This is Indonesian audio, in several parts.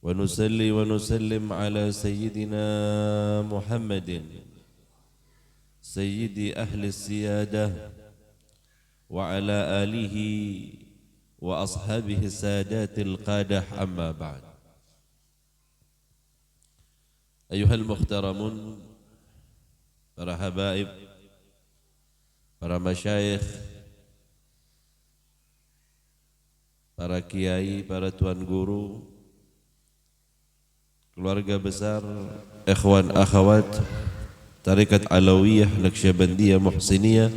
ونصلي ونسلم على سيدنا محمد سيد أهل السيادة وعلى آله وأصحابه السادات القادة أما بعد. أيها المحترمون، para habaib, para masyayikh, para kiai, para tuan guru, keluarga besar, ikhwan akhwat Tarekat Alawiyah Naqsyabandiyah Muhsiniyah,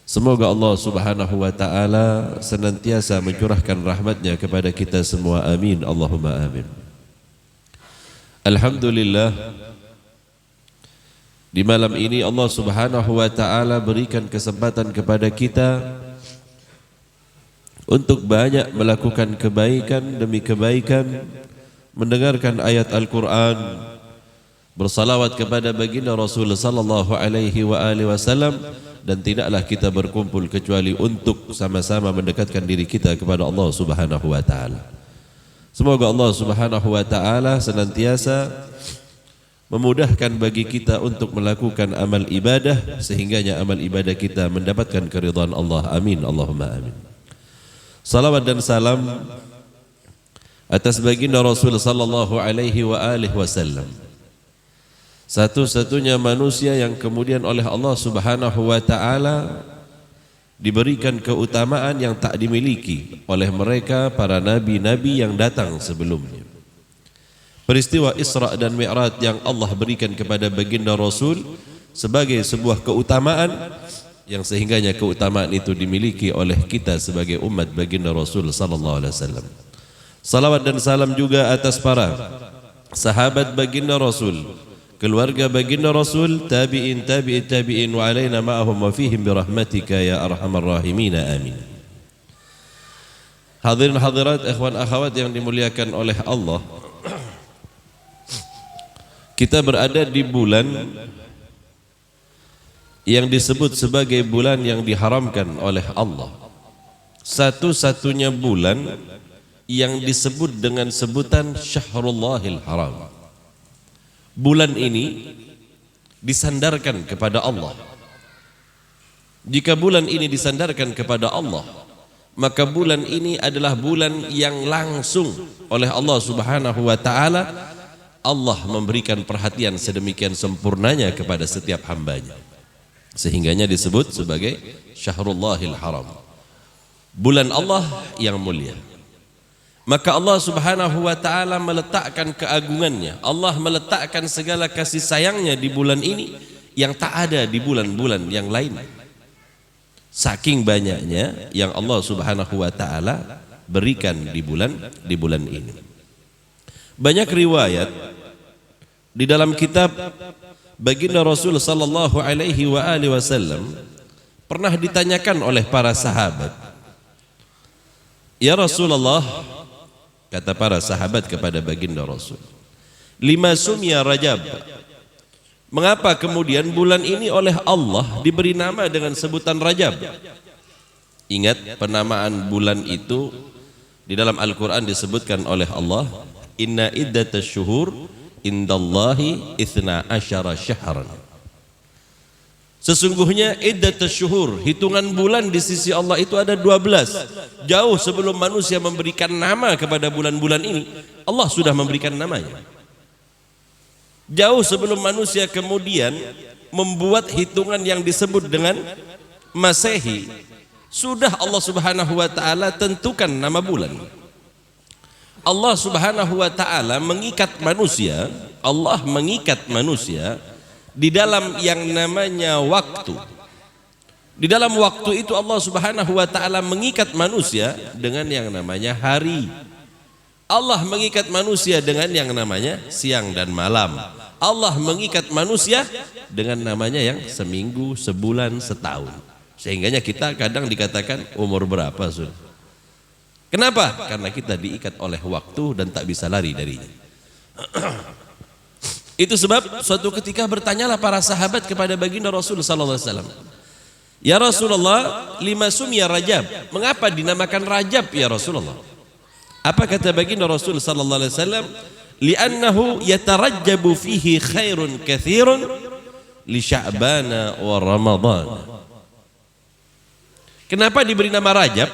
semoga Allah Subhanahu wa taala senantiasa mencurahkan rahmatnya kepada kita semua, amin Allahumma amin. Alhamdulillah, di malam ini Allah Subhanahu wa taala berikan kesempatan kepada kita untuk banyak melakukan kebaikan demi kebaikan, mendengarkan ayat Al-Quran, bersalawat kepada baginda Rasul sallallahu alaihi wasallam, dan tidaklah kita berkumpul kecuali untuk sama-sama mendekatkan diri kita kepada Allah Subhanahu wa taala. Semoga Allah Subhanahu wa taala senantiasa memudahkan bagi kita untuk melakukan amal ibadah, sehingganya amal ibadah kita mendapatkan keridhaan Allah, amin Allahumma amin. Salawat dan salam atas baginda Rasul sallallahu alaihi wasallam, satu-satunya manusia yang kemudian oleh Allah Subhanahu wa taala diberikan keutamaan yang tak dimiliki oleh mereka para nabi-nabi yang datang sebelumnya. Peristiwa Isra dan Mi'raj yang Allah berikan kepada baginda Rasul sebagai sebuah keutamaan yang sehingganya keutamaan itu dimiliki oleh kita sebagai umat baginda Rasul sallallahu alaihi wasallam. Salawat dan salam juga atas para sahabat baginda Rasul, keluarga baginda Rasul, tabi'in tabi'in tabi'in wa alaina ma'ahum wa fihim birahmatika ya arhamar rahimin, amin. Hadirin hadirat, ikhwan akhwat yang dimuliakan oleh Allah, kita berada di bulan yang disebut sebagai bulan yang diharamkan oleh Allah, satu-satunya bulan yang disebut dengan sebutan Syahrullahil Haram. Bulan ini disandarkan kepada Allah. Jika bulan ini disandarkan kepada Allah, maka bulan ini adalah bulan yang langsung oleh Allah Subhanahu wa taala Allah memberikan perhatian sedemikian sempurnanya kepada setiap hambanya, sehingganya disebut sebagai Syahrullahil Haram, bulan Allah yang mulia. Maka Allah Subhanahu wa taala meletakkan keagungannya, Allah meletakkan segala kasih sayangnya di bulan ini yang tak ada di bulan-bulan yang lain. Saking banyaknya yang Allah Subhanahu wa taala berikan di bulan ini. Banyak riwayat di dalam kitab baginda Rasul sallallahu alaihi wasallam pernah ditanyakan oleh para sahabat, "Ya Rasulullah," kata para sahabat kepada baginda Rasul, "Lima sumya Rajab?" Mengapa kemudian bulan ini oleh Allah diberi nama dengan sebutan Rajab? Ingat, penamaan bulan itu di dalam Al-Quran disebutkan oleh Allah, "Inna iddatash syuhur indallahi itsna asyara syahran." Sesungguhnya iddatash syuhur, hitungan bulan di sisi Allah itu ada 12. Jauh sebelum manusia memberikan nama kepada bulan-bulan ini, Allah sudah memberikan namanya. Jauh sebelum manusia kemudian membuat hitungan yang disebut dengan Masehi, sudah Allah Subhanahu wa taala tentukan nama bulan. Allah Subhanahu wa taala mengikat manusia, Allah mengikat manusia di dalam yang namanya waktu. Di dalam waktu itu Allah Subhanahu wa taala mengikat manusia dengan yang namanya hari. Allah mengikat manusia dengan yang namanya siang dan malam. Allah mengikat manusia dengan namanya yang seminggu, sebulan, setahun. Sehingganya kita kadang dikatakan umur berapa, Sun? Kenapa? Karena kita diikat oleh waktu dan tak bisa lari darinya. Itu sebab suatu ketika bertanyalah para sahabat kepada baginda Rasul sallallahu alaihi wasallam, "Ya Rasulullah, lima sumya Rajab?" Mengapa dinamakan Rajab ya Rasulullah? Apa kata baginda Rasul sallallahu alaihi wasallam? Li'annahu yatarajjabu fihi khairun katsirun li Sya'ban wa Ramadan. Kenapa diberi nama Rajab?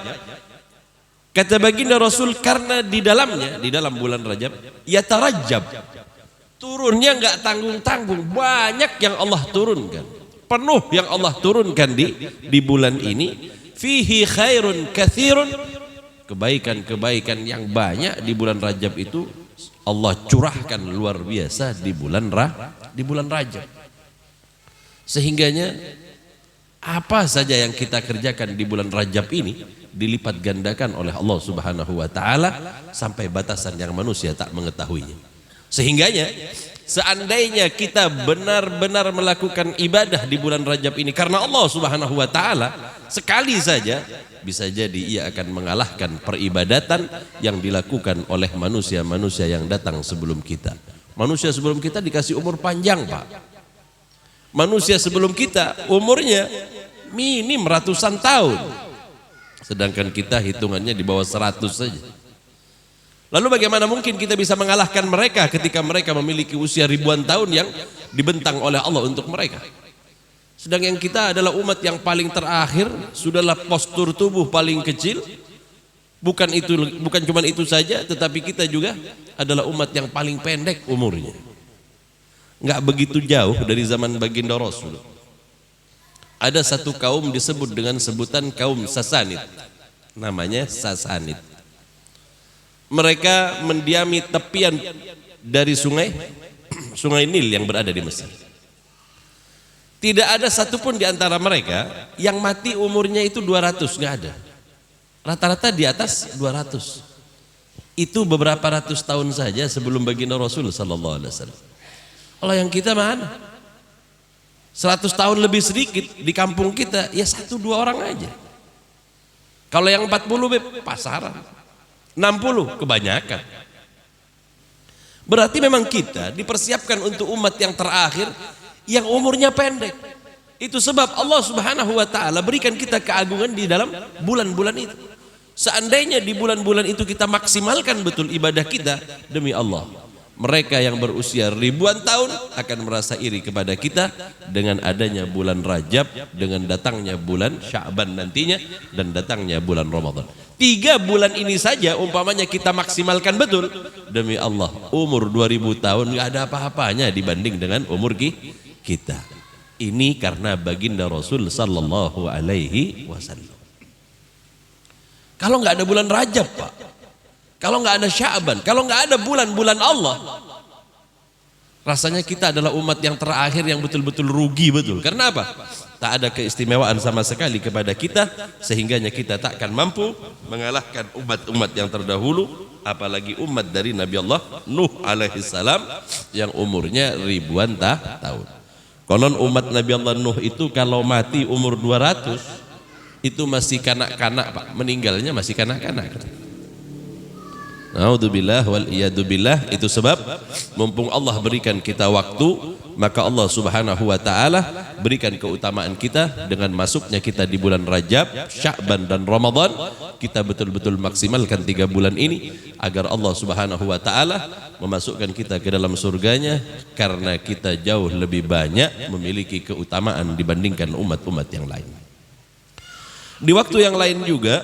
Kata baginda Rasul karena di dalamnya, di dalam bulan Rajab, yatarajjab, turunnya enggak tanggung-tanggung, banyak yang Allah turunkan, penuh yang Allah turunkan di bulan ini. Fihi khairun katsirun, kebaikan-kebaikan yang banyak di bulan Rajab itu Allah curahkan luar biasa di bulan Rajab. Sehingganya apa saja yang kita kerjakan di bulan Rajab ini dilipat gandakan oleh Allah Subhanahu wa taala sampai batasan yang manusia tak mengetahuinya. Sehingganya seandainya kita benar-benar melakukan ibadah di bulan Rajab ini karena Allah Subhanahu wa taala, sekali saja bisa jadi ia akan mengalahkan peribadatan yang dilakukan oleh manusia-manusia yang datang sebelum kita. Manusia sebelum kita dikasih umur panjang, Pak. Manusia sebelum kita umurnya minim ratusan tahun, sedangkan kita hitungannya di bawah 100 saja. Lalu bagaimana mungkin kita bisa mengalahkan mereka ketika mereka memiliki usia ribuan tahun yang dibentang oleh Allah untuk mereka? Sedangkan kita adalah umat yang paling terakhir, sudahlah postur tubuh paling kecil. Bukan cuma itu saja, tetapi kita juga adalah umat yang paling pendek umurnya. Enggak begitu jauh dari zaman baginda Rasul. Ada satu kaum disebut dengan sebutan kaum Sasanid. Namanya Sasanid. Mereka mendiami tepian dari sungai Nil yang berada di Mesir. Tidak ada satupun di antara mereka yang mati umurnya itu 200, enggak ada. Rata-rata di atas 200. Itu beberapa ratus tahun saja sebelum baginda Rasul sallallahu alaihi wasallam. Kalau yang kita mana? 100 tahun lebih sedikit di kampung kita ya 1-2 orang aja. Kalau yang 40 pasaran. 60 kebanyakan. Berarti memang kita dipersiapkan untuk umat yang terakhir yang umurnya pendek. Itu sebab Allah Subhanahu wa taala berikan kita keagungan di dalam bulan-bulan itu. Seandainya di bulan-bulan itu kita maksimalkan betul ibadah kita, demi Allah, mereka yang berusia ribuan tahun akan merasa iri kepada kita dengan adanya bulan Rajab, dengan datangnya bulan Sya'ban nantinya, dan datangnya bulan Ramadan. 3 bulan ini saja umpamanya kita maksimalkan betul, demi Allah umur 2000 tahun nggak ada apa-apanya dibanding dengan umur kita. Ini karena baginda Rasul sallallahu alaihi wasallam. Kalau nggak ada bulan Rajab, Pak, kalau nggak ada Sya'ban, kalau nggak ada bulan-bulan Allah, rasanya kita adalah umat yang terakhir yang betul-betul rugi betul. Karena apa? Tak ada keistimewaan sama sekali kepada kita, sehingganya kita tak akan mampu mengalahkan umat-umat yang terdahulu, apalagi umat dari Nabi Allah Nuh alaihi salam yang umurnya ribuan tahun. Konon umat Nabi Allah Nuh itu kalau mati umur 200 itu masih kanak-kanak, Pak. Meninggalnya masih kanak-kanak. Naudzubillah wal iyadubillah. Itu sebab mumpung Allah berikan kita waktu, maka Allah Subhanahu wa taala berikan keutamaan kita dengan masuknya kita di bulan Rajab, Sya'ban dan Ramadan. Kita betul-betul maksimalkan 3 bulan ini agar Allah Subhanahu wa taala memasukkan kita ke dalam surganya, karena kita jauh lebih banyak memiliki keutamaan dibandingkan umat-umat yang lain. Di waktu yang lain juga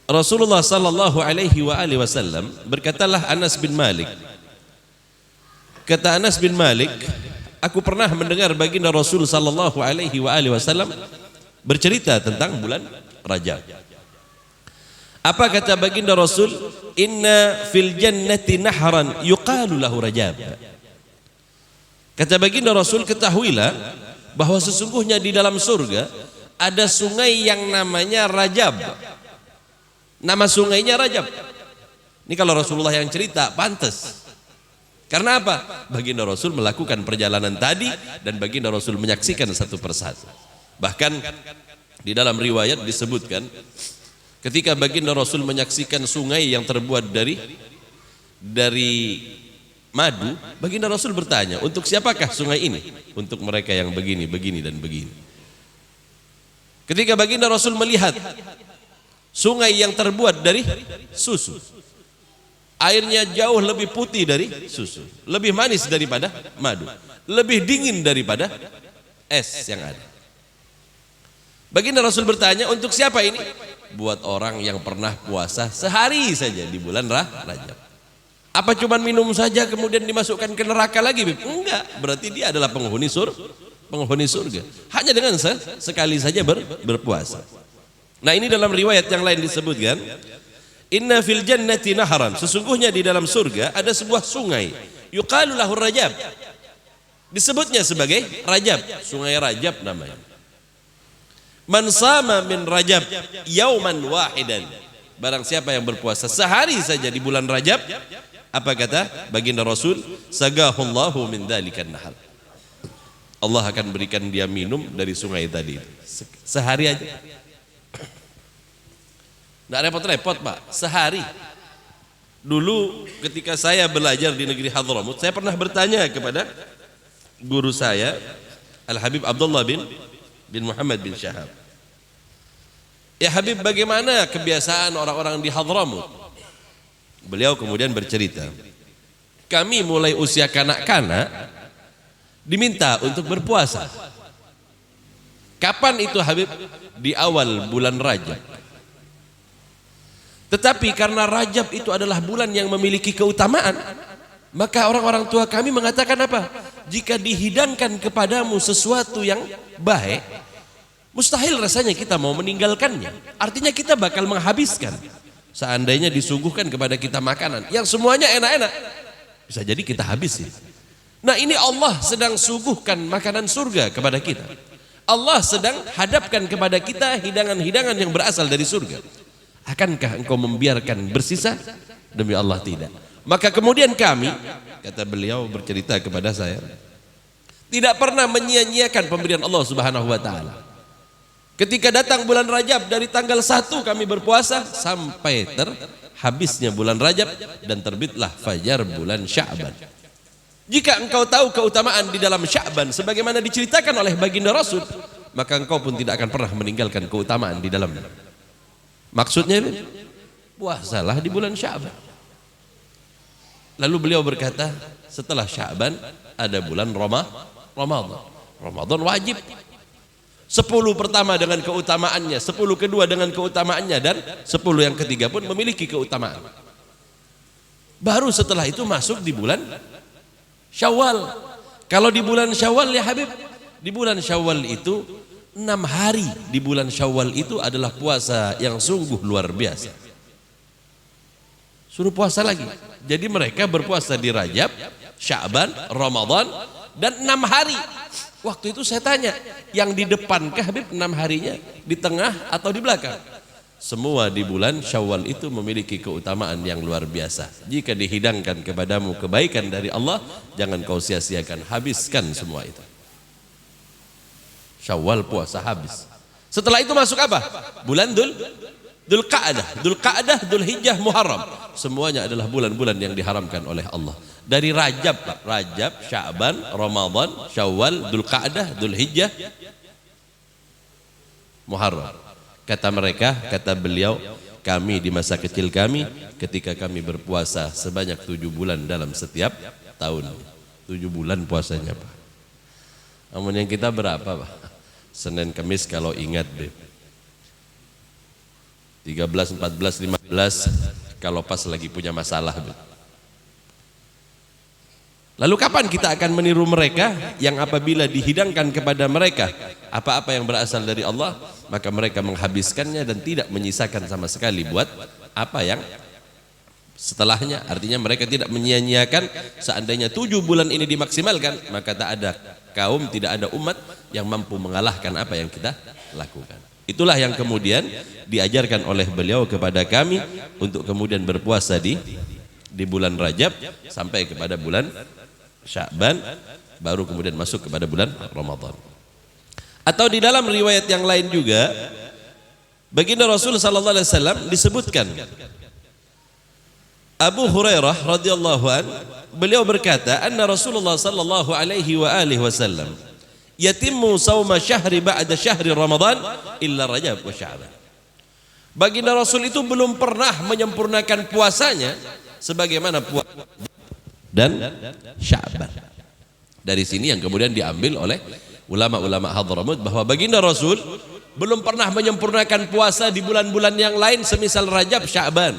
Rasulullah sallallahu alaihi wasallam berkatalah Anas bin Malik. Kata Anas bin Malik, aku pernah mendengar baginda Rasul sallallahu alaihi wasallam bercerita tentang bulan Rajab. Apa kata baginda Rasul? Inna fil jannati nahran yuqalu lahu Rajab. Kata baginda Rasul, ketahuilah bahwa sesungguhnya di dalam surga ada sungai yang namanya Rajab. Nama sungainya Rajab. Ini kalau Rasulullah yang cerita pantas. Karena apa? Baginda Rasul melakukan perjalanan tadi dan baginda Rasul menyaksikan satu persatu. Bahkan di dalam riwayat disebutkan ketika baginda Rasul menyaksikan sungai yang terbuat dari madu, baginda Rasul bertanya, untuk siapakah sungai ini? Untuk mereka yang begini, begini dan begini. Ketika baginda Rasul melihat Sungai yang terbuat dari susu. Airnya jauh lebih putih dari susu, lebih manis daripada madu, lebih dingin daripada es yang ada. Baginda Rasul bertanya, untuk siapa ini? Buat orang yang pernah puasa sehari saja di bulan Rajab. Apa cuma minum saja kemudian dimasukkan ke neraka lagi? Enggak, berarti dia adalah penghuni surga. Hanya dengan sekali saja berpuasa. Nah, ini dalam riwayat yang lain disebutkan, inna fil jannati naharan, sesungguhnya di dalam surga ada sebuah sungai, yuqalu lahu Rajab, disebutnya sebagai Rajab, sungai Rajab namanya. Man sama min Rajab yauman wahidan, barang siapa yang berpuasa sehari saja di bulan Rajab, apa kata baginda Rasul, sagahullahu min dzalikan nahar, Allah akan berikan dia minum dari sungai tadi sehari aja. Nggak repot-repot Pak, sehari. Dulu ketika saya belajar di negeri Hadramut, saya pernah bertanya kepada guru saya, Al-Habib Abdullah bin Muhammad bin Syahab, ya Habib, bagaimana kebiasaan orang-orang di Hadramut? Beliau kemudian bercerita, kami mulai usia kanak-kanak diminta untuk berpuasa. Kapan itu Habib? Di awal bulan Rajab. Tetapi karena Rajab itu adalah bulan yang memiliki keutamaan, maka orang-orang tua kami mengatakan apa? Jika dihidangkan kepadamu sesuatu yang baik, mustahil rasanya kita mau meninggalkannya. Artinya kita bakal menghabiskan. Seandainya disuguhkan kepada kita makanan yang semuanya enak-enak, bisa jadi kita habisin. Nah, ini Allah sedang suguhkan makanan surga kepada kita. Allah sedang hadapkan kepada kita hidangan-hidangan yang berasal dari surga. Akankah engkau membiarkan bersisa? Demi Allah tidak. Maka kemudian kami, kata beliau bercerita kepada saya, tidak pernah menyia-nyiakan pemberian Allah Subhanahu wa taala. Ketika datang bulan Rajab, dari tanggal 1 kami berpuasa sampai terhabisnya bulan Rajab dan terbitlah fajar bulan Sya'ban. Jika engkau tahu keutamaan di dalam Sya'ban sebagaimana diceritakan oleh baginda Rasul, maka engkau pun tidak akan pernah meninggalkan keutamaan di dalamnya. Maksudnya puasalah di bulan Sya'ban. Lalu beliau berkata, setelah Sya'ban ada bulan Ramadan. Ramadan wajib. 10 pertama dengan keutamaannya, 10 kedua dengan keutamaannya, dan 10 yang ketiga pun memiliki keutamaan. Baru setelah itu masuk di bulan Syawal. Kalau di bulan Syawal ya Habib, di bulan Syawal itu 6 hari di bulan Syawal itu adalah puasa yang sungguh luar biasa. Suruh puasa lagi. Jadi mereka berpuasa di Rajab, Sya'ban, Ramadan, dan 6 hari. Waktu itu saya tanya, yang di depan kah Habib 6 harinya, di tengah atau di belakang? Semua di bulan Syawal itu memiliki keutamaan yang luar biasa. Jika dihidangkan kepadamu kebaikan dari Allah, jangan kau sia-siakan, habiskan semua itu. Syawal puasa habis. Setelah itu masuk apa? Bulan Dzulqa'dah, Dzulhijjah, Muharram. Semuanya adalah bulan-bulan yang diharamkan oleh Allah. Dari Rajab, Pak. Rajab, Sya'ban, Ramadan, Syawal, Dzulqa'dah, Dzulhijjah, Muharram. Kata mereka, kata beliau, kami di masa kecil kami ketika kami berpuasa sebanyak 7 bulan dalam setiap tahun. 7 bulan puasanya, Pak. Namun yang kita berapa, Pak? Senin Kamis kalau ingat, Beb. 13, 14, 15 kalau pas lagi punya masalah, Beb. Lalu kapan kita akan meniru mereka yang apabila dihidangkan kepada mereka apa-apa yang berasal dari Allah, maka mereka menghabiskannya dan tidak menyisakan sama sekali buat apa yang setelahnya. Artinya mereka tidak menyia-nyiakan. Seandainya 7 bulan ini dimaksimalkan, maka tak ada kaum, tidak ada umat yang mampu mengalahkan apa yang kita lakukan. Itulah yang kemudian diajarkan oleh beliau kepada kami untuk kemudian berpuasa di bulan Rajab sampai kepada bulan Sya'ban, baru kemudian masuk kepada bulan Ramadan. Atau di dalam riwayat yang lain juga baginda Rasul sallallahu alaihi wasallam disebutkan, Abu Hurairah radhiyallahu an, beliau berkata, anna Rasulullah sallallahu alaihi wa alihi wasallam yatimmu sauma syahri ba'da syahri Ramadan illa Rajab wa Sya'ban. Baginda Rasul itu belum pernah menyempurnakan puasanya sebagaimana puasa dan Sya'ban. Dari sini yang kemudian diambil oleh ulama-ulama Hadramut bahwa baginda Rasul belum pernah menyempurnakan puasa di bulan-bulan yang lain semisal Rajab, Sya'ban.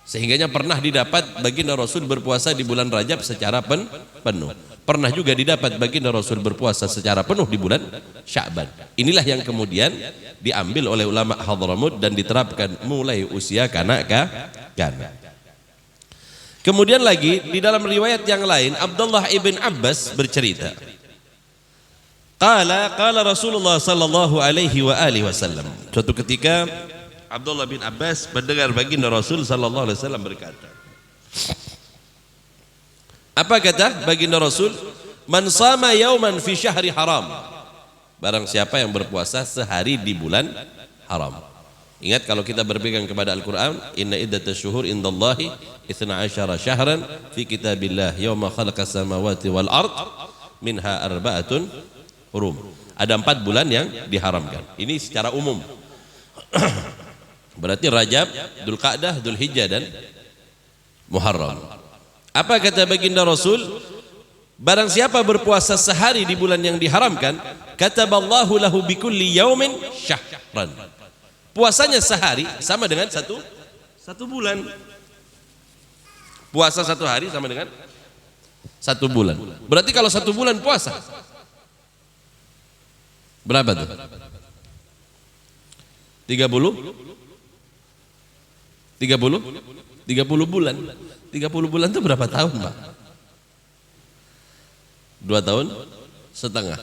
Sehingganya pernah didapat baginda Rasul berpuasa di bulan Rajab secara penuh. Pernah juga didapat baginda Rasul berpuasa secara penuh di bulan Sya'ban. Inilah yang kemudian diambil oleh ulama Hadramut dan diterapkan mulai usia kanak-kanak. Kemudian lagi di dalam riwayat yang lain Abdullah ibn Abbas bercerita, qala Rasulullah sallallahu alaihi wasallam. Suatu ketika Abdullah bin Abbas mendengar baginda Rasul sallallahu alaihi wasallam berkata, apa kata baginda Rasul? Man sama yauman fi syahri haram. Barang siapa yang berpuasa sehari di bulan haram. Ingat kalau kita berpegang kepada Al-Qur'an, inna iddatash syuhur indallahi 12 syahran fi kitabillah yauma khalaqas samawati wal ard minha arba'atun hurum. Ada 4 bulan yang diharamkan. Ini secara umum. Berarti Rajab, Dzulqa'dah, Dzulhijjah dan Muharram. Apa kata baginda Rasul? Barang siapa berpuasa sehari di bulan yang diharamkan, kataballahu lahu bikulli yaumin syahran. Puasanya sehari sama dengan satu bulan. Puasa satu hari sama dengan 1 bulan. Berarti kalau 1 bulan puasa berapa tuh? 30 bulan. 30 bulan itu berapa tahun, Pak? 2 tahun setengah.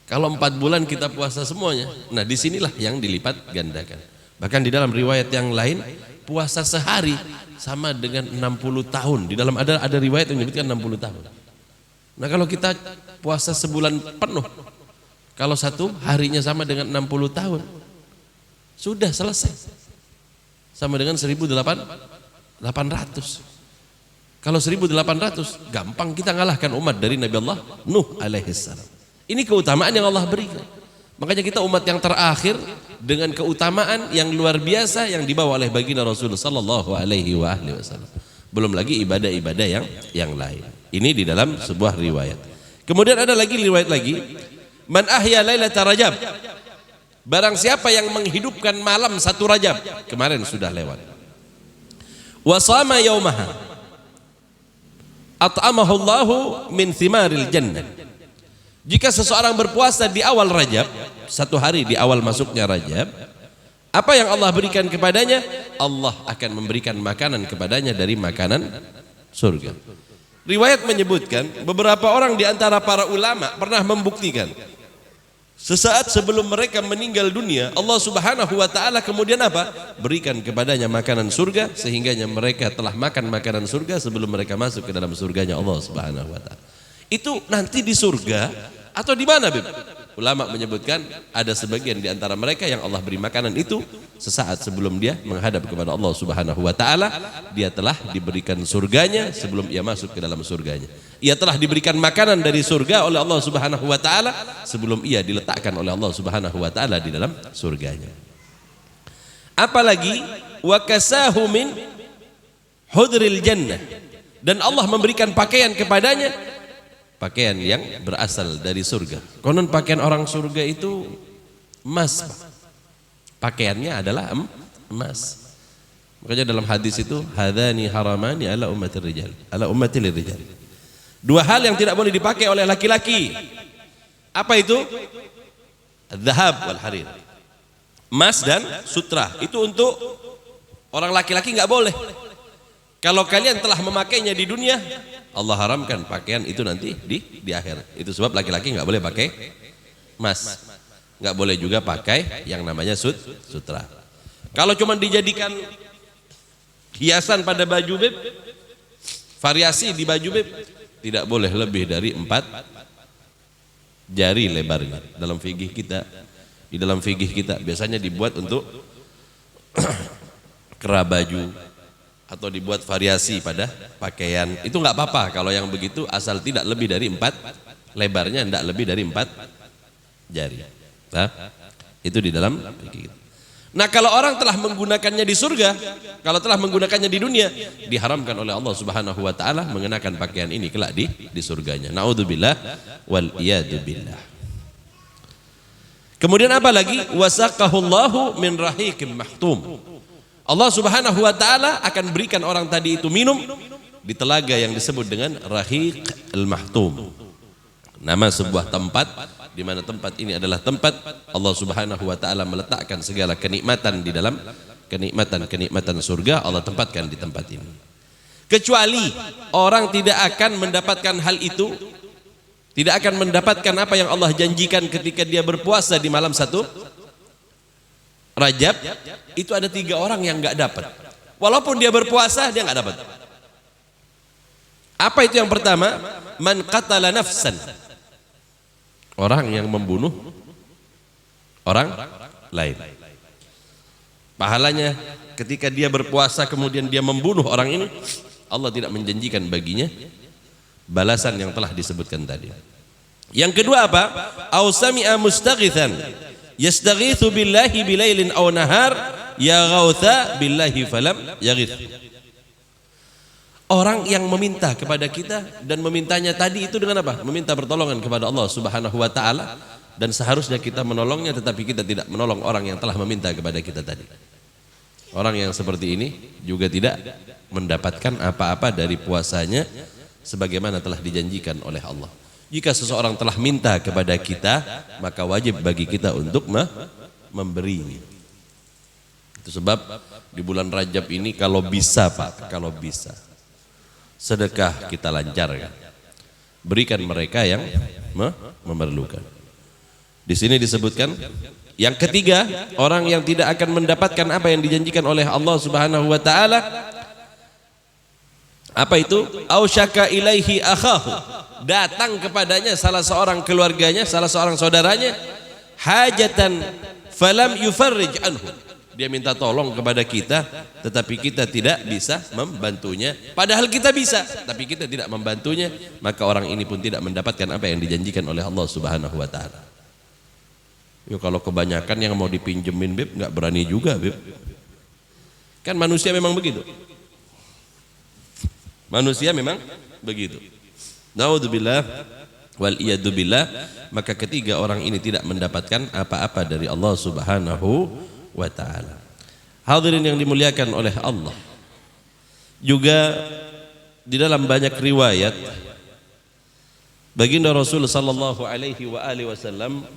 Kalau 4 bulan kita puasa semuanya, nah disinilah yang dilipat gandakan. Bahkan di dalam riwayat yang lain, puasa sehari sama dengan 60 tahun. Di dalam ada riwayat yang menyebutkan 60 tahun. Nah kalau kita puasa sebulan penuh, kalau 1 harinya sama dengan 60 tahun, sudah selesai. Sama dengan 1.800. Kalau 1.800 gampang kita ngalahkan umat dari Nabi Allah Nuh alaihissalam. Ini keutamaan yang Allah berikan. Makanya kita umat yang terakhir dengan keutamaan yang luar biasa yang dibawa oleh baginda Rasul sallallahu alaihi wasallam. Belum lagi ibadah-ibadah yang lain. Ini di dalam sebuah riwayat. Kemudian ada lagi riwayat lagi, man ahya lailatal rajab. Barang siapa yang menghidupkan malam 1 Rajab, kemarin sudah lewat. Wa shama yaumaha at'amahu Allahu min thimaril jannah. Jika seseorang berpuasa di awal Rajab, 1 hari di awal masuknya Rajab, apa yang Allah berikan kepadanya? Allah akan memberikan makanan kepadanya dari makanan surga. Riwayat menyebutkan beberapa orang di antara para ulama pernah membuktikan sesaat sebelum mereka meninggal dunia, Allah Subhanahu wa taala kemudian apa? Berikan kepadanya makanan surga sehingganya mereka telah makan makanan surga sebelum mereka masuk ke dalam surganya Allah Subhanahu wa taala. Itu nanti di surga atau di mana, Bib? Ulama menyebutkan ada sebagian di antara mereka yang Allah beri makanan itu sesaat sebelum dia menghadap kepada Allah Subhanahu wa taala, dia telah diberikan surganya sebelum ia masuk ke dalam surganya. Ia telah diberikan makanan dari surga oleh Allah Subhanahu wa taala sebelum ia diletakkan oleh Allah Subhanahu wa taala di dalam surganya. Apalagi wa kasahu min hudril jannah, dan Allah memberikan pakaian kepadanya, pakaian yang berasal dari surga. Konon pakaian orang surga itu emas. Pakaiannya adalah emas. Makanya dalam hadis itu hadani haramani ala ummatir rijal, ala ummatil rijal. 2 hal yang tidak boleh dipakai oleh laki-laki. Apa itu? Dzahab wal harir. Emas dan sutra. Itu untuk orang laki-laki nggak boleh. Kalau kalian telah memakainya di dunia, Allah haramkan pakaian itu nanti di akhir. Itu sebab laki-laki nggak boleh pakai emas, nggak boleh juga pakai yang namanya sutra. Kalau cuma dijadikan hiasan pada baju beb, variasi di baju beb, tidak boleh lebih dari 4 jari lebarnya. Dalam fikih kita, di dalam fikih kita biasanya dibuat untuk kera baju atau dibuat variasi pada pakaian. Itu nggak apa-apa kalau yang begitu, asal tidak lebih dari 4 lebarnya, tidak lebih dari 4 jari. Nah, itu di dalam fikih kita. Nah, kalau orang telah menggunakannya di surga, kalau telah menggunakannya di dunia, diharamkan oleh Allah Subhanahu wa taala mengenakan pakaian ini kelak di surganya. Naudzubillah wal iyadu billah. Kemudian apa lagi? Wasaqahullahu min rahiqim mahtum. Allah Subhanahu wa taala akan berikan orang tadi itu minum di telaga yang disebut dengan Rahiq al-Mahtum. Nama sebuah tempat di mana tempat ini adalah tempat Allah Subhanahu wa taala meletakkan segala kenikmatan di dalam kenikmatan surga, Allah tempatkan di tempat ini. Kecuali orang tidak akan mendapatkan hal itu, tidak akan mendapatkan apa yang Allah janjikan ketika dia berpuasa di malam 1 Rajab. Itu ada 3 orang yang enggak dapat. Walaupun dia berpuasa, dia enggak dapat. Apa itu yang pertama? Man qatala nafsan. Orang yang membunuh orang lain. Pahalanya ketika dia berpuasa kemudian dia membunuh orang ini, Allah tidak menjanjikan baginya balasan yang telah disebutkan tadi. Yang kedua apa? Au sami'a mustaghitsan yastaghitsu billahi bilailin aw nahar ya ghautha billahi falam yaghith. Orang yang meminta kepada kita dan memintanya tadi itu dengan apa? Meminta pertolongan kepada Allah Subhanahu wa taala, dan seharusnya kita menolongnya tetapi kita tidak menolong orang yang telah meminta kepada kita tadi. Orang yang seperti ini juga tidak mendapatkan apa-apa dari puasanya sebagaimana telah dijanjikan oleh Allah. Jika seseorang telah minta kepada kita, maka wajib bagi kita untuk memberi. Itu sebab di bulan Rajab ini kalau bisa Pak, kalau bisa sedekah kita lancarkan, berikan mereka yang memerlukan. Di sini disebutkan yang ketiga, orang yang tidak akan mendapatkan apa yang dijanjikan oleh Allah Subhanahu wa taala. Apa itu? Ausyaka ilaihi akhahu, datang kepadanya salah seorang keluarganya, salah seorang saudaranya, hajatan falam yufarrij anhu. Dia minta tolong kepada kita, tetapi kita tidak bisa membantunya. Padahal kita bisa, tapi kita tidak membantunya. Maka orang ini pun tidak mendapatkan apa yang dijanjikan oleh Allah Subhanahu wa taala. Yo, kalau kebanyakan yang mau dipinjemin Beb, nggak berani juga Beb. Kan manusia memang begitu. Manusia memang begitu. Naudzubillah wal iyadu billah. Maka ketiga orang ini tidak mendapatkan apa-apa dari Allah Subhanahu wa ta'ala. Hadirin yang dimuliakan oleh Allah, juga di dalam banyak riwayat baginda Rasul sallallahu alaihi wa alihi wasallam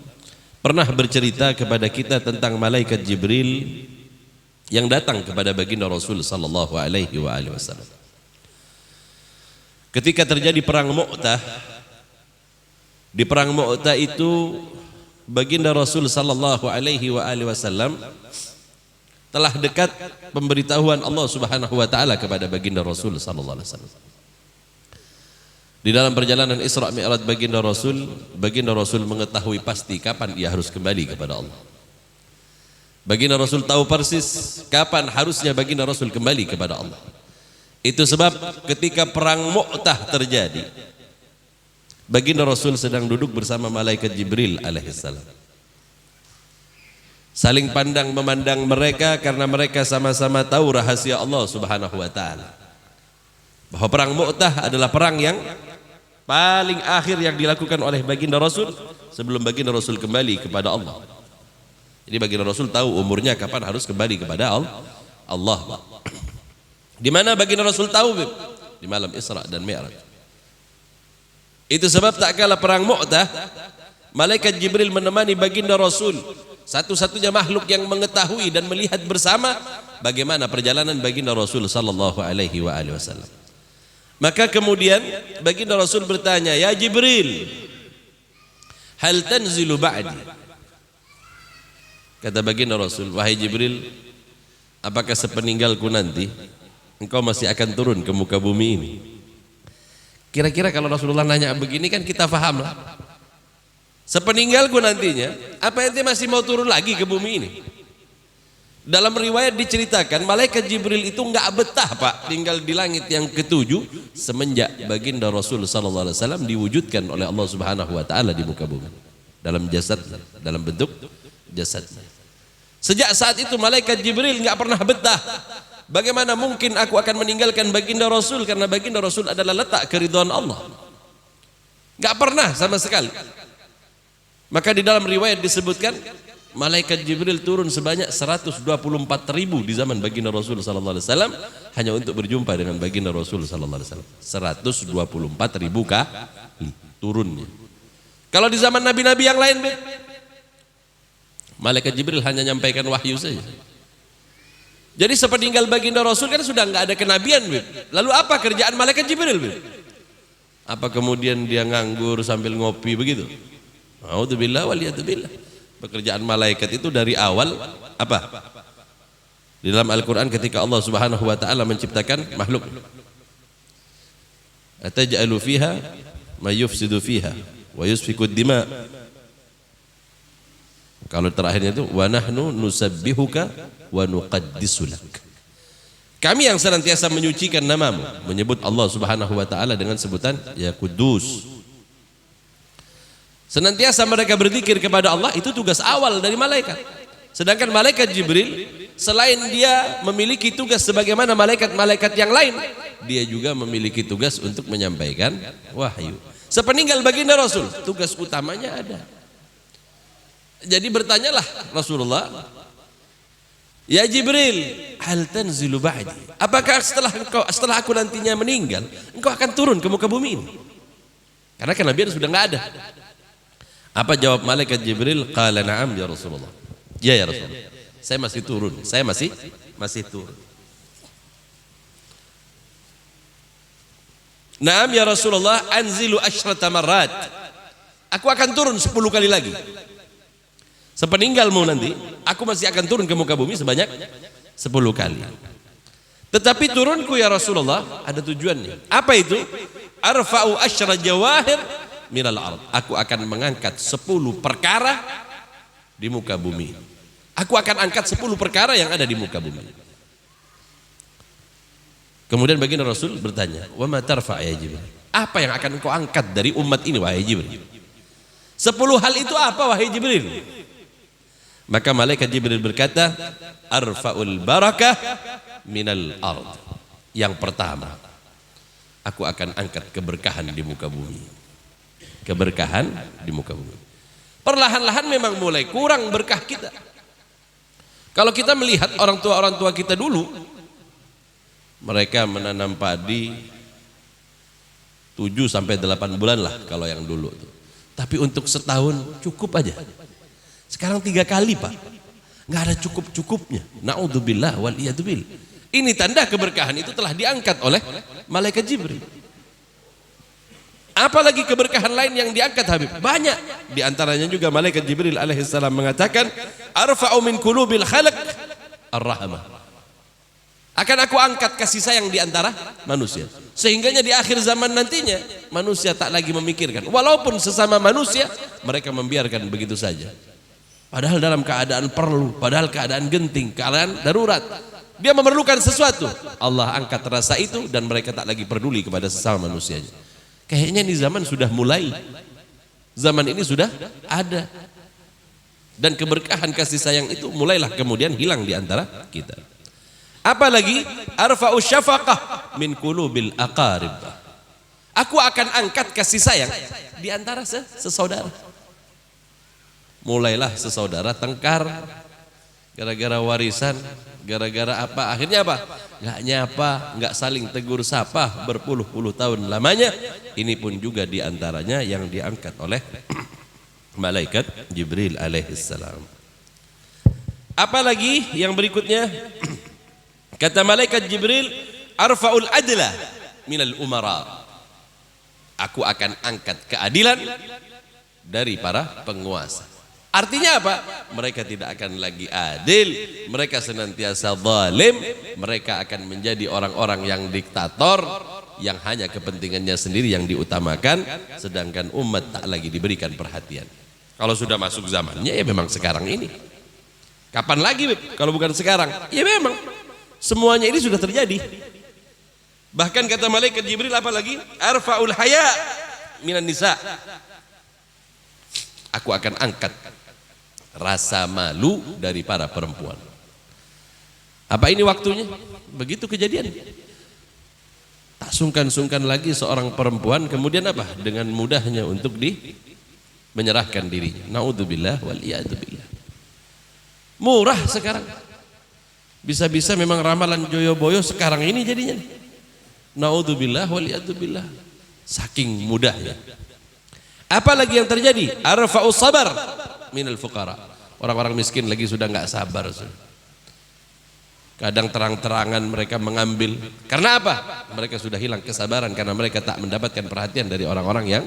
pernah bercerita kepada kita tentang malaikat Jibril yang datang kepada baginda Rasul sallallahu alaihi wa alihi wasallam. Ketika terjadi perang Mu'tah, di perang Mu'tah itu baginda Rasul sallallahu alaihi wa alihi wasallam telah dekat pemberitahuan Allah Subhanahu wa taala kepada baginda Rasul sallallahu alaihi wasallam. Di dalam perjalanan Isra Mi'raj baginda Rasul mengetahui pasti kapan ia harus kembali kepada Allah. Baginda Rasul tahu persis kapan harusnya baginda Rasul kembali kepada Allah. Itu sebab ketika perang Mu'tah terjadi, baginda Rasul sedang duduk bersama malaikat Jibril alaihissalam. Saling pandang memandang mereka karena mereka sama-sama tahu rahasia Allah Subhanahu wa taala. Bahwa perang Mu'tah adalah perang yang paling akhir yang dilakukan oleh baginda Rasul sebelum baginda Rasul kembali kepada Allah. Jadi baginda Rasul tahu umurnya kapan harus kembali kepada Allah. Di mana baginda Rasul tahu? Di malam Isra dan Mi'raj. Itu sebab tak kala perang Mu'tah, malaikat Jibril menemani baginda Rasul, satu-satunya makhluk yang mengetahui dan melihat bersama bagaimana perjalanan baginda Rasul sallallahu alaihi wa alihi wasallam. Maka kemudian baginda Rasul bertanya, "Ya Jibril, hal tanzilu ba'di?" Kata baginda Rasul, "Wahai Jibril, apakah sepeninggalku nanti engkau masih akan turun ke muka bumi ini?" Kira-kira kalau Rasulullah nanya begini kan kita paham lah. Sepeninggalku nantinya, apa ente masih mau turun lagi ke bumi ini? Dalam riwayat diceritakan malaikat Jibril itu enggak betah Pak tinggal di langit yang ketujuh semenjak baginda Rasul sallallahu alaihi wasallam diwujudkan oleh Allah Subhanahu wa taala di muka bumi dalam jasad, dalam bentuk jasadnya. Sejak saat itu malaikat Jibril nggak pernah betah. Bagaimana mungkin aku akan meninggalkan baginda Rasul, karena baginda Rasul adalah letak keridhaan Allah. Nggak pernah sama sekali. Maka di dalam riwayat disebutkan malaikat Jibril turun sebanyak 124.000 di zaman baginda Rasul sallallahu alaihi wasallam hanya untuk berjumpa dengan baginda Rasul sallallahu alaihi wasallam. 124.000 kali turunnya. Kalau di zaman nabi-nabi yang lain, malaikat Jibril hanya menyampaikan wahyu saja. Jadi sepeninggal baginda Rasul kan sudah nggak ada kenabian, lalu apa kerjaan malaikat Jibril? Apa kemudian dia nganggur sambil ngopi begitu? A'udzubillah waliyadzubillah. Pekerjaan malaikat itu dari awal apa? Di dalam Al-Quran ketika Allah Subhanahu wa ta'ala menciptakan makhluk, ataj'alu fiha ma yufsidu fiha wa yusfikud dima. Kalau terakhirnya itu wa nahnu nusabbihuka wa nuqaddisu lak. Kami yang senantiasa menyucikan namamu, menyebut Allah Subhanahu wa ta'ala dengan sebutan ya Kudus. Senantiasa mereka berzikir kepada Allah, itu tugas awal dari malaikat. Sedangkan malaikat Jibril, selain dia memiliki tugas sebagaimana malaikat-malaikat yang lain, dia juga memiliki tugas untuk menyampaikan wahyu. Sepeninggal baginda Rasul, tugas utamanya ada. Jadi bertanyalah Rasulullah, ya Jibril, hal tanzilu ba'di? Apakah setelah aku nantinya meninggal, engkau akan turun ke muka bumi ini? Karena kenabian sudah nggak ada. Apa jawab malaikat Jibril? Qala na'am ya Rasulullah. Ya Rasulullah. Saya masih turun. Saya masih turun. Na'am ya Rasulullah, anzilu asyrata marrat. Aku akan turun 10 kali lagi. Sepeninggalmu nanti, aku masih akan turun ke muka bumi sebanyak 10 kali. Tetapi turunku ya Rasulullah ada tujuannya. Apa itu? Arfa'u asyra jawahir minal ard. Aku akan mengangkat 10 perkara di muka bumi. Aku akan angkat 10 perkara yang ada di muka bumi. Kemudian baginda Rasul bertanya, wa ma tarfa ya Jibril? Apa yang akan engkau angkat dari umat ini wahai Jibril? 10 hal itu apa wahai Jibril? Maka malaikat Jibril berkata, arfa'ul barakah minal ard. Yang pertama, aku akan angkat keberkahan di muka bumi. Keberkahan di muka bumi. Perlahan-lahan memang mulai kurang berkah kita. Kalau kita melihat orang tua kita dulu, mereka menanam padi 7 sampai 8 bulan lah kalau yang dulu tuh. Tapi untuk setahun cukup aja. Sekarang 3 kali Pak, nggak ada cukup-cukupnya. Naudzubillah wal iyadzubillah. Ini tanda keberkahan itu telah diangkat oleh malaikat Jibril. Apalagi keberkahan lain yang diangkat Habib? Banyak. Di antaranya juga malaikat Jibril alaihissalam mengatakan, arfa'u min qulubil khalq ar-rahmah. Akan aku angkat kasih sayang di antara manusia. Sehingganya di akhir zaman nantinya manusia tak lagi memikirkan. Walaupun sesama manusia mereka membiarkan begitu saja. Padahal dalam keadaan perlu, padahal keadaan genting, keadaan darurat. Dia memerlukan sesuatu. Allah angkat rasa itu dan mereka tak lagi peduli kepada sesama manusianya. Kayaknya ini zaman sudah mulai. Zaman ini sudah ada. Dan keberkahan kasih sayang itu mulailah kemudian hilang di antara kita. Apalagi arfa'u syafaqah min qulubil aqarib. Aku akan angkat kasih sayang di antara sesaudara. Mulailah sesaudara tengkar gara-gara warisan, gara-gara apa? Akhirnya apa? Nggak nyapa, nggak saling tegur sapa berpuluh-puluh tahun lamanya. Ini pun juga diantaranya yang diangkat oleh malaikat Jibril alaihissalam. Apalagi yang berikutnya? Kata malaikat Jibril, arfa'ul adla minal umara. Aku akan angkat keadilan dari para penguasa. Artinya apa? Mereka tidak akan lagi adil, mereka senantiasa zalim, mereka akan menjadi orang-orang yang diktator, yang hanya kepentingannya sendiri yang diutamakan, sedangkan umat tak lagi diberikan perhatian. Kalau sudah masuk zamannya ya memang sekarang ini. Kapan lagi kalau bukan sekarang? Ya memang semuanya ini sudah terjadi. Bahkan kata malaikat Jibril apa lagi? Arfa'ul haya minan nisa. Aku akan angkat Rasa malu dari para perempuan. Apa ini waktunya? Begitu kejadian. Tak sungkan-sungkan lagi seorang perempuan kemudian apa? Dengan mudahnya untuk menyerahkan dirinya. Naudzubillah wal iyadzubillah. Murah sekarang. Bisa-bisa memang ramalan Joyoboyo sekarang ini jadinya. Naudzubillah wal iyadzubillah. Saking mudahnya. Apalagi yang terjadi? Arfa'us sabar minal fuqara. Orang-orang miskin lagi sudah nggak sabar. Kadang terang-terangan mereka mengambil. Karena apa? Mereka sudah hilang kesabaran karena mereka tak mendapatkan perhatian dari orang-orang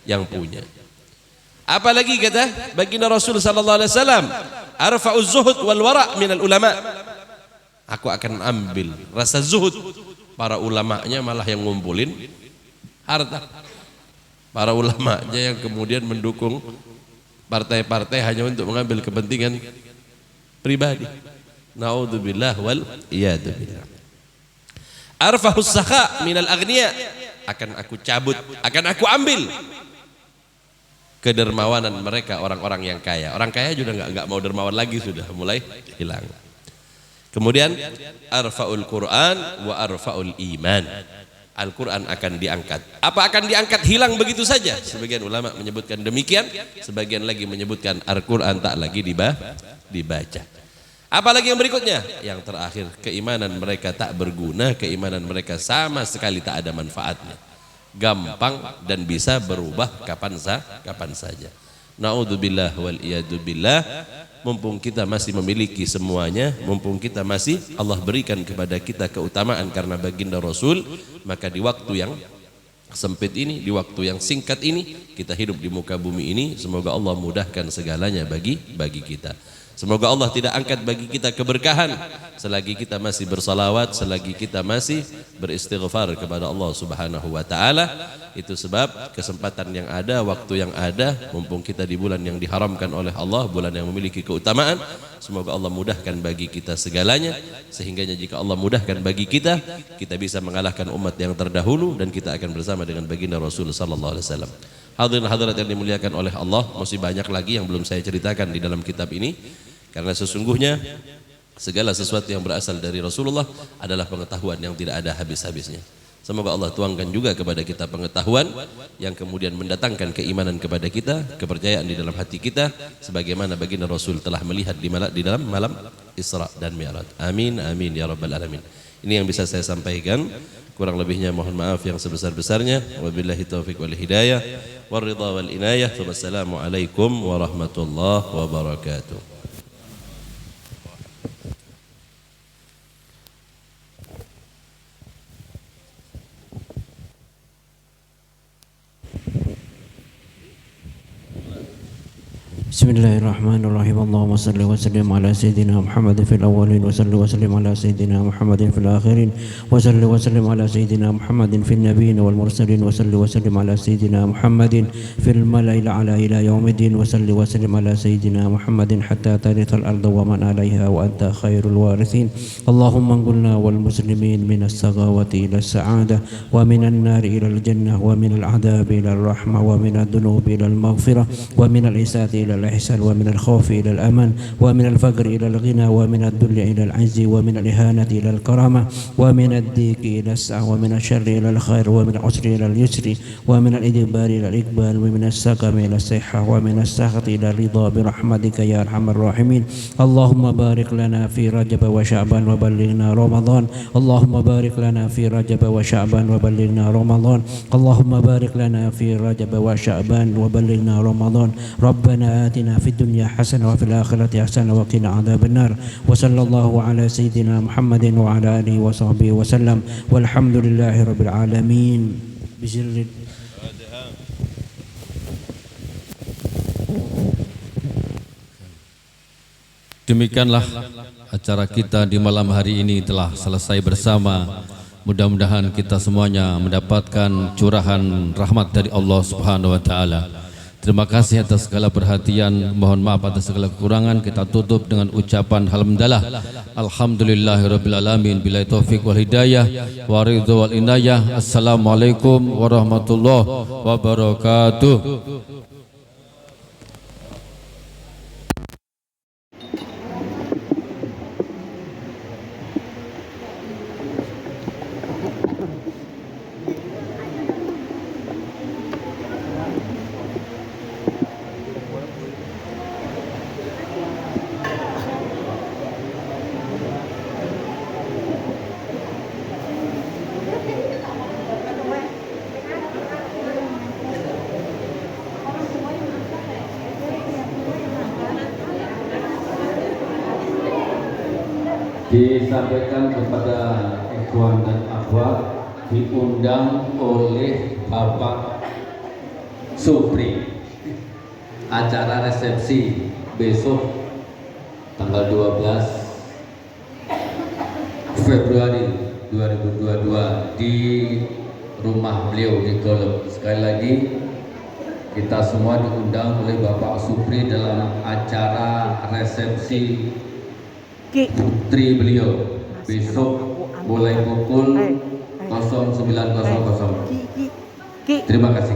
yang punya. Apalagi kata baginda Rasul sallallahu alaihi wasallam, arfa'uz zuhud wal wara' minal ulama. Aku akan ambil rasa zuhud. Para ulamanya malah yang ngumpulin harta. Para ulamanya yang kemudian mendukung partai-partai hanya untuk mengambil kepentingan pribadi. Naudzubillah wal iyadzubillah. Arfahus sakha minal aghniya. Akan aku cabut, akan aku ambil kedermawanan mereka orang-orang yang kaya. Orang kaya juga enggak mau dermawan lagi, sudah mulai hilang. Kemudian arfaul Quran wa arfaul iman. Al-Quran akan diangkat. Apa akan diangkat hilang begitu saja? Sebagian ulama menyebutkan demikian, sebagian lagi menyebutkan Al-Quran tak lagi dibaca. Apalagi yang berikutnya? Yang terakhir, keimanan mereka tak berguna, keimanan mereka sama sekali tak ada manfaatnya. Gampang dan bisa berubah kapan saja. Naudzubillah wal iyadzubillah. Mumpung kita masih memiliki semuanya, mumpung kita masih Allah berikan kepada kita keutamaan karena baginda Rasul, maka di waktu yang sempit ini, di waktu yang singkat ini, kita hidup di muka bumi ini, semoga Allah mudahkan segalanya bagi kita. Semoga Allah tidak angkat bagi kita keberkahan selagi kita masih bersalawat, selagi kita masih beristighfar kepada Allah Subhanahu wa taala. Itu sebab kesempatan yang ada, waktu yang ada, mumpung kita di bulan yang diharamkan oleh Allah, bulan yang memiliki keutamaan, semoga Allah mudahkan bagi kita segalanya, sehingganya jika Allah mudahkan bagi kita, kita bisa mengalahkan umat yang terdahulu dan kita akan bersama dengan baginda Rasul sallallahu alaihi wasallam. Hadirin hadirat yang dimuliakan oleh Allah, masih banyak lagi yang belum saya ceritakan di dalam kitab ini, karena sesungguhnya segala sesuatu yang berasal dari Rasulullah adalah pengetahuan yang tidak ada habis-habisnya. Semoga Allah tuangkan juga kepada kita pengetahuan yang kemudian mendatangkan keimanan kepada kita, kepercayaan di dalam hati kita, sebagaimana baginda Rasul telah melihat di dalam malam Isra dan Mi'raj. Amin, amin ya rabbal alamin. Ini yang bisa saya sampaikan. Kurang lebihnya mohon maaf yang sebesar-besarnya. Wabillahi taufiq wal hidayah, wal ridha wal inayah. Wassalamualaikum warahmatullahi wabarakatuh. Bismillahirrahmanirrahim. Allahumma salli wa sallim ala sayyidina Muhammad fil awwalin wa salli wa sallim ala sayyidina Muhammadin fil akhirin wa salli wa sallim ala sayyidina Muhammadin fil nabiyyin wal mursalin wa salli wa sallim ala sayyidina Muhammadin fil mala'il ala ila yaumiddin wa salli wa sallim ala sayyidina Muhammadin hatta tarithal arda wa man 'alayha wa anta khairul warithin. Allahumma qulna wal muslimin minas saghawati ila sa'adah wa minan nari ila al jannah wa minal 'adabi ila al rahmah wa minad dunubi ila al maghfirah wa minal isati ila الإحسان ومن الخوف إلى الأمان ومن الفقر إلى الغنى ومن الذل إلى العز ومن الإهانة إلى الكرامة ومن الضيق إلى السعة ومن الشر إلى الخير ومن العسر إلى اليسر ومن الإدبار إلى الإقبال ومن السقم إلى الصحة ومن السخط إلى الرضا برحمتك يا أرحم الراحمين. اللهم بارك لنا في رجب وشعبان وبلغنا رمضان. اللهم بارك لنا في رجب وشعبان وبلغنا رمضان. اللهم بارك لنا في رجب وشعبان وبلغنا رمضان. ربنا آتنا في الدنيا حسنة وفي الآخرة حسنة وقنا عذاب النار. وصلى الله على سيدنا محمد وعلى آله وصحبه وسلم والحمد لله رب العالمين. بسر Demikianlah acara kita di malam hari ini telah selesai bersama. Mudah-mudahan kita semuanya mendapatkan curahan rahmat dari Allah Subhanahu wa taala. Terima kasih atas segala perhatian. Mohon maaf atas segala kekurangan. Kita tutup dengan ucapan alhamdulillah. Alhamdulillahirabbil alamin. Billahi taufik wal hidayah wa ridha wal inayah. Assalamualaikum warahmatullahi wabarakatuh. disampaikan kepada ikhwan dan akhwat, diundang oleh Bapak Supri. Acara resepsi besok tanggal 12 Februari 2022 di rumah beliau di Golep. Sekali lagi kita semua diundang oleh Bapak Supri dalam acara resepsi putri beliau besok mulai pukul 09.00. Terima kasih.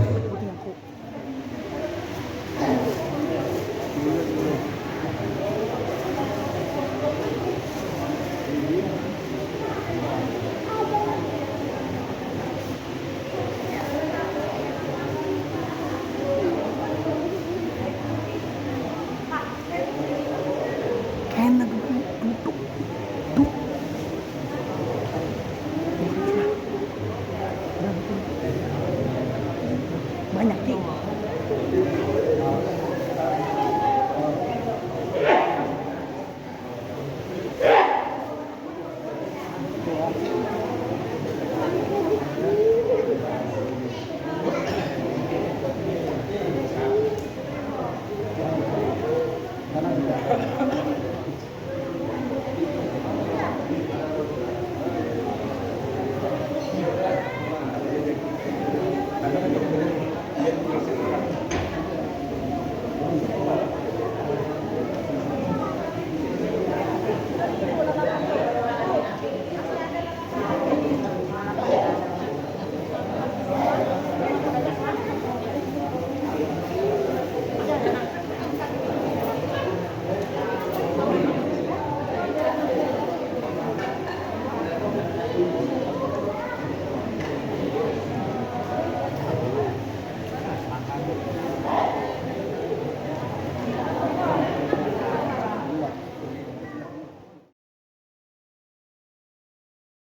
Banyak sih.